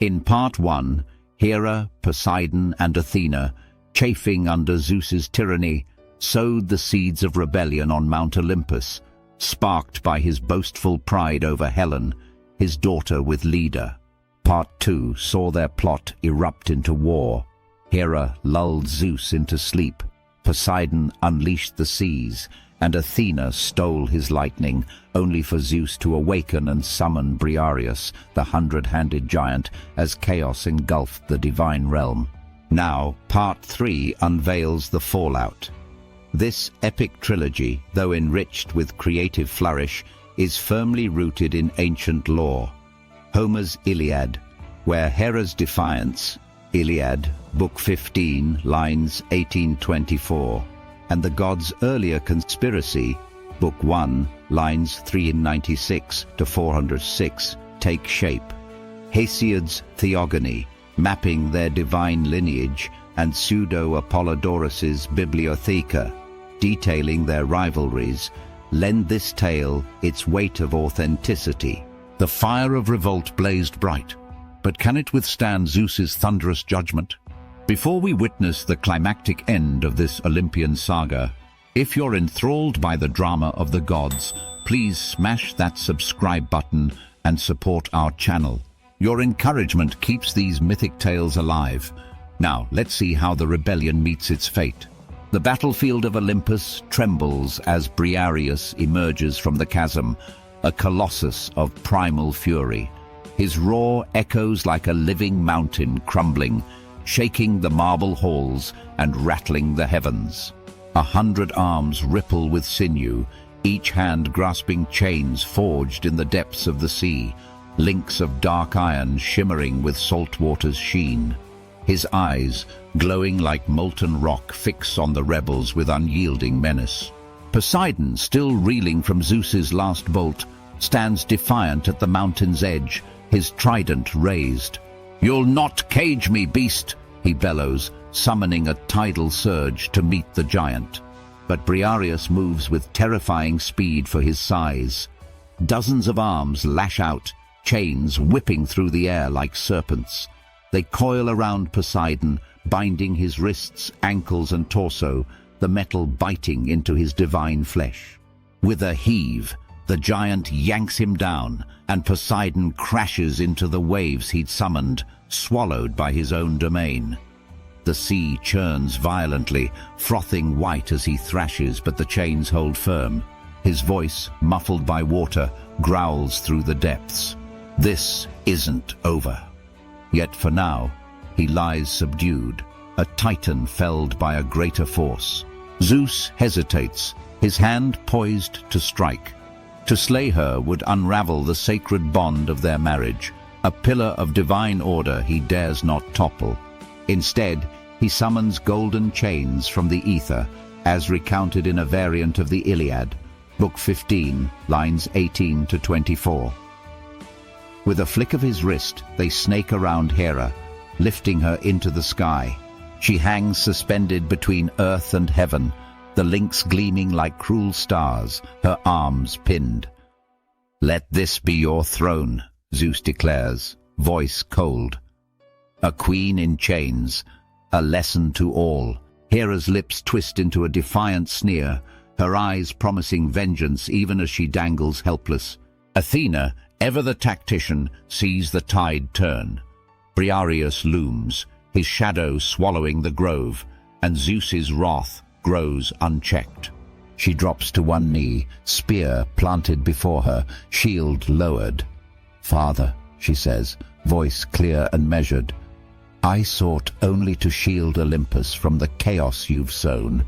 In Part 1, Hera, Poseidon, and Athena, chafing under Zeus's tyranny, sowed the seeds of rebellion on Mount Olympus, sparked by his boastful pride over Helen, his daughter with Leda. Part 2 saw their plot erupt into war. Hera lulled Zeus into sleep, Poseidon unleashed the seas, and Athena stole his lightning, only for Zeus to awaken and summon Briareus, the hundred-handed giant, as chaos engulfed the divine realm. Now, Part 3 unveils the fallout. This epic trilogy, though enriched with creative flourish, is firmly rooted in ancient lore. Homer's Iliad, where Hera's defiance, Iliad, Book 15, lines 18-24, and the gods' earlier conspiracy, Book 1, lines 396 to 406, take shape. Hesiod's Theogony, mapping their divine lineage, and Pseudo-Apollodorus's Bibliotheca, detailing their rivalries, lend this tale its weight of authenticity. The fire of revolt blazed bright, but can it withstand Zeus's thunderous judgment? Before we witness the climactic end of this Olympian saga, if you're enthralled by the drama of the gods, please smash that subscribe button and support our channel. Your encouragement keeps these mythic tales alive. Now, let's see how the rebellion meets its fate. The battlefield of Olympus trembles as Briareus emerges from the chasm, a colossus of primal fury. His roar echoes like a living mountain crumbling, shaking the marble halls and rattling the heavens. 100 arms ripple with sinew, each hand grasping chains forged in the depths of the sea, links of dark iron shimmering with salt water's sheen. His eyes, glowing like molten rock, fix on the rebels with unyielding menace. Poseidon, still reeling from Zeus's last bolt, stands defiant at the mountain's edge, his trident raised. "You'll not cage me, beast!" he bellows, summoning a tidal surge to meet the giant. But Briareus moves with terrifying speed for his size. Dozens of arms lash out, chains whipping through the air like serpents. They coil around Poseidon, binding his wrists, ankles, and torso, the metal biting into his divine flesh. With a heave, the giant yanks him down, and Poseidon crashes into the waves he'd summoned, swallowed by his own domain. The sea churns violently, frothing white as he thrashes, but the chains hold firm. His voice, muffled by water, growls through the depths. This isn't over. Yet for now, he lies subdued, a titan felled by a greater force. Zeus hesitates, his hand poised to strike. To slay her would unravel the sacred bond of their marriage, a pillar of divine order he dares not topple. Instead, he summons golden chains from the ether, as recounted in a variant of the Iliad, Book 15, lines 18-24. With a flick of his wrist, they snake around Hera, lifting her into the sky. She hangs suspended between earth and heaven, the links gleaming like cruel stars, her arms pinned. "Let this be your throne," Zeus declares, voice cold. A queen in chains, a lesson to all. Hera's lips twist into a defiant sneer, her eyes promising vengeance even as she dangles helpless. Athena, ever the tactician, sees the tide turn. Briareus looms, his shadow swallowing the grove, and Zeus's wrath grows unchecked. She drops to one knee, spear planted before her, shield lowered. "Father," she says, voice clear and measured, "I sought only to shield Olympus from the chaos you've sown.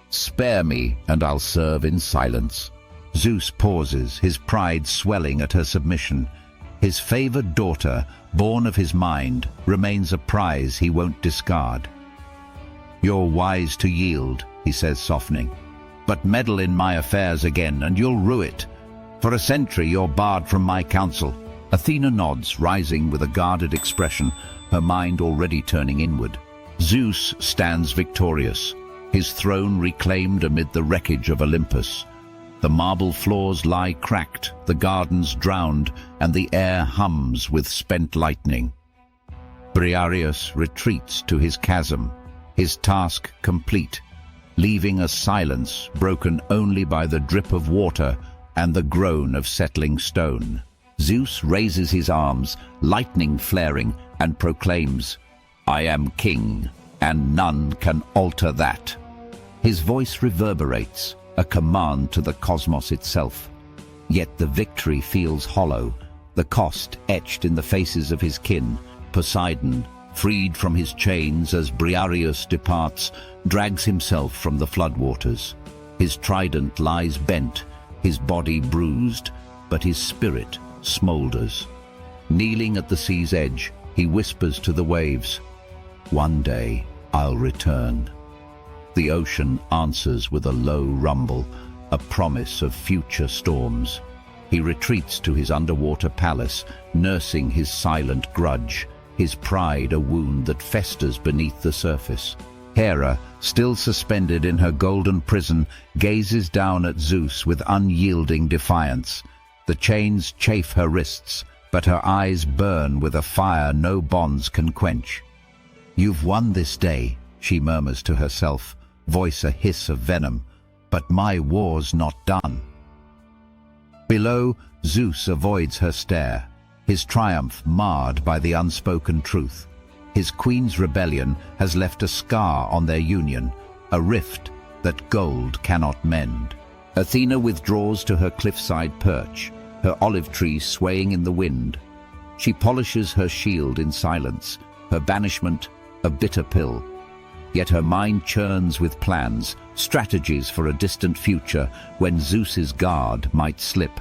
Spare me, and I'll serve in silence." Zeus pauses, his pride swelling at her submission. His favored daughter, born of his mind, remains a prize he won't discard. "You're wise to yield," he says, softening. "But meddle in my affairs again, and you'll rue it. For a century you're barred from my counsel." Athena nods, rising with a guarded expression, her mind already turning inward. Zeus stands victorious, his throne reclaimed amid the wreckage of Olympus. The marble floors lie cracked, the gardens drowned, and the air hums with spent lightning. Briareus retreats to his chasm, his task complete, leaving a silence broken only by the drip of water and the groan of settling stone. Zeus raises his arms, lightning flaring, and proclaims, "I am king, and none can alter that." His voice reverberates, a command to the cosmos itself. Yet the victory feels hollow, the cost etched in the faces of his kin. Poseidon, freed from his chains as Briareus departs, drags himself from the floodwaters. His trident lies bent, his body bruised, but his spirit smolders. Kneeling at the sea's edge, he whispers to the waves, "One day I'll return." The ocean answers with a low rumble, a promise of future storms. He retreats to his underwater palace, nursing his silent grudge, his pride a wound that festers beneath the surface. Hera, still suspended in her golden prison, gazes down at Zeus with unyielding defiance. The chains chafe her wrists, but her eyes burn with a fire no bonds can quench. "You've won this day," she murmurs to herself, voice a hiss of venom, "but my war's not done." Below, Zeus avoids her stare, his triumph marred by the unspoken truth. His queen's rebellion has left a scar on their union, a rift that gold cannot mend. Athena withdraws to her cliffside perch, her olive tree swaying in the wind. She polishes her shield in silence, her banishment a bitter pill. Yet her mind churns with plans, strategies for a distant future when Zeus's guard might slip.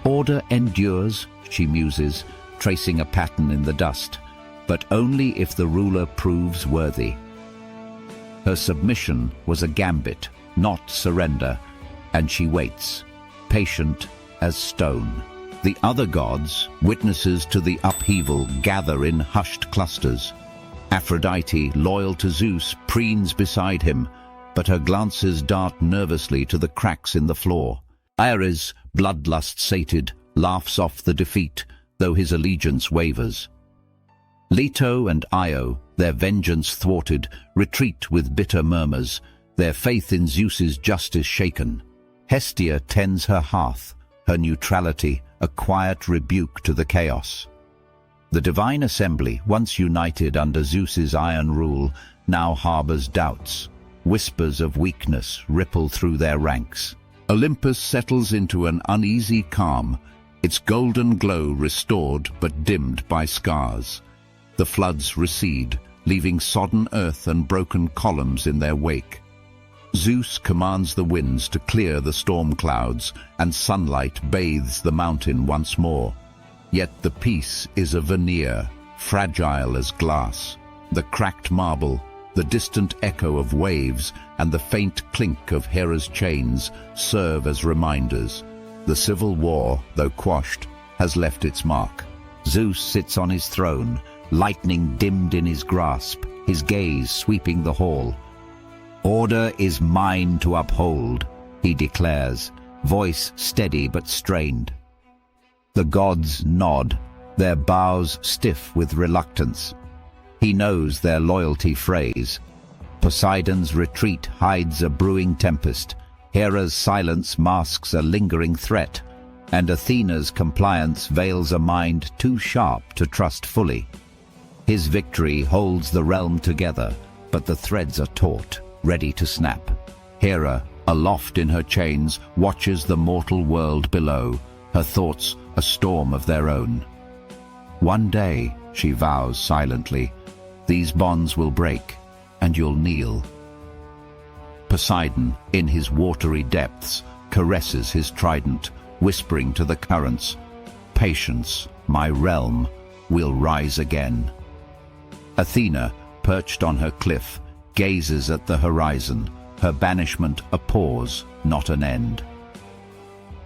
"Order endures," she muses, tracing a pattern in the dust, "but only if the ruler proves worthy." Her submission was a gambit, not surrender, and she waits, patient as stone. The other gods, witnesses to the upheaval, gather in hushed clusters. Aphrodite, loyal to Zeus, preens beside him, but her glances dart nervously to the cracks in the floor. Ares, bloodlust sated, laughs off the defeat, though his allegiance wavers. Leto and Io, their vengeance thwarted, retreat with bitter murmurs, their faith in Zeus's justice shaken. Hestia tends her hearth, her neutrality a quiet rebuke to the chaos. The divine assembly, once united under Zeus's iron rule, now harbors doubts. Whispers of weakness ripple through their ranks. Olympus settles into an uneasy calm, its golden glow restored but dimmed by scars. The floods recede, leaving sodden earth and broken columns in their wake. Zeus commands the winds to clear the storm clouds, and sunlight bathes the mountain once more. Yet the peace is a veneer, fragile as glass. The cracked marble, the distant echo of waves, and the faint clink of Hera's chains serve as reminders. The civil war, though quashed, has left its mark. Zeus sits on his throne, lightning dimmed in his grasp, his gaze sweeping the hall. "Order is mine to uphold," he declares, voice steady but strained. The gods nod, their bows stiff with reluctance. He knows their loyalty frays. Poseidon's retreat hides a brewing tempest, Hera's silence masks a lingering threat, and Athena's compliance veils a mind too sharp to trust fully. His victory holds the realm together, but the threads are taut, ready to snap. Hera, aloft in her chains, watches the mortal world below, her thoughts a storm of their own. "One day," she vows silently, "these bonds will break, and you'll kneel." Poseidon, in his watery depths, caresses his trident, whispering to the currents, "Patience, my realm will rise again." Athena, perched on her cliff, gazes at the horizon, her banishment a pause, not an end.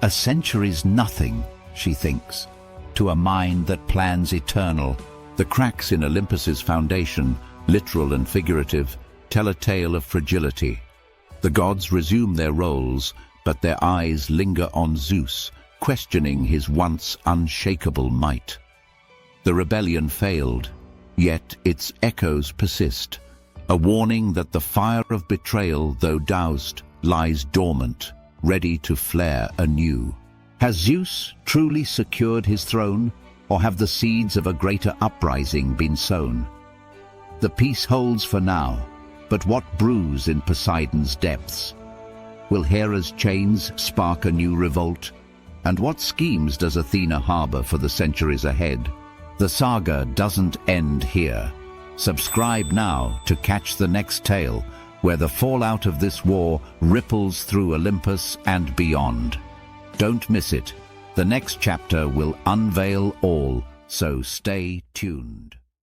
"A century's nothing," she thinks, "to a mind that plans eternal." The cracks in Olympus's foundation, literal and figurative, tell a tale of fragility. The gods resume their roles, but their eyes linger on Zeus, questioning his once unshakable might. The rebellion failed, yet its echoes persist, a warning that the fire of betrayal, though doused, lies dormant, ready to flare anew. Has Zeus truly secured his throne, or have the seeds of a greater uprising been sown? The peace holds for now, but what brews in Poseidon's depths? Will Hera's chains spark a new revolt? And what schemes does Athena harbor for the centuries ahead? The saga doesn't end here. Subscribe now to catch the next tale, where the fallout of this war ripples through Olympus and beyond. Don't miss it. The next chapter will unveil all, so stay tuned.